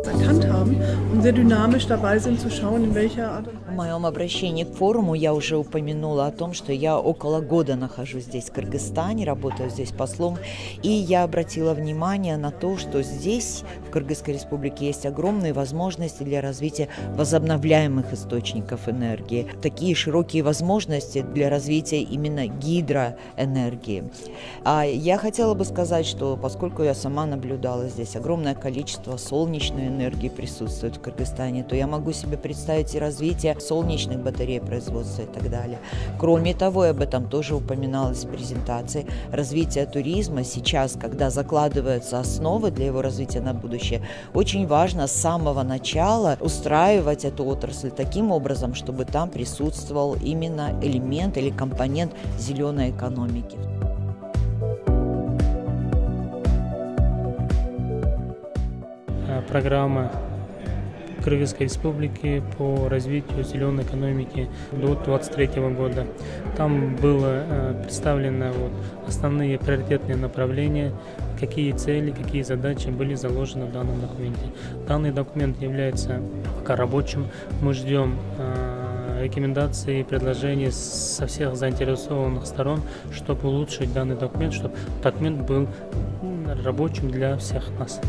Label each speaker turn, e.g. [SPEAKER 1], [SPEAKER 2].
[SPEAKER 1] Erkannt haben und sehr dynamisch dabei sind zu schauen, in welcher Art und
[SPEAKER 2] В
[SPEAKER 1] Weise.
[SPEAKER 2] моем обращении к форуму я уже упомянула о том, что я около года нахожусь здесь, в Кыргызстане, работаю здесь послом, и я обратила внимание на то, что здесь, в Кыргызской республике, есть огромные возможности для развития возобновляемых источников энергии, такие широкие возможности для развития именно гидроэнергии. А я хотела бы сказать, что поскольку я сама наблюдала здесь огромное количество солнечной энергии присутствует в Кыргызстане, то я могу себе представить и развитие солнечных батарей производства и так далее. Кроме того, и об этом тоже упоминалось в презентации, развитие туризма сейчас, когда закладываются основы для его развития на будущее, очень важно с самого начала устраивать эту отрасль таким образом, чтобы там присутствовал именно элемент или компонент зеленой экономики.
[SPEAKER 3] Программа Кыргызской республики по развитию зеленой экономики до 2023 года. Там было представлено основные приоритетные направления, какие цели, какие задачи были заложены в данном документе. Данный документ является пока рабочим. Мы ждем рекомендаций и предложений со всех заинтересованных сторон, чтобы улучшить данный документ, чтобы документ был рабочим для всех нас.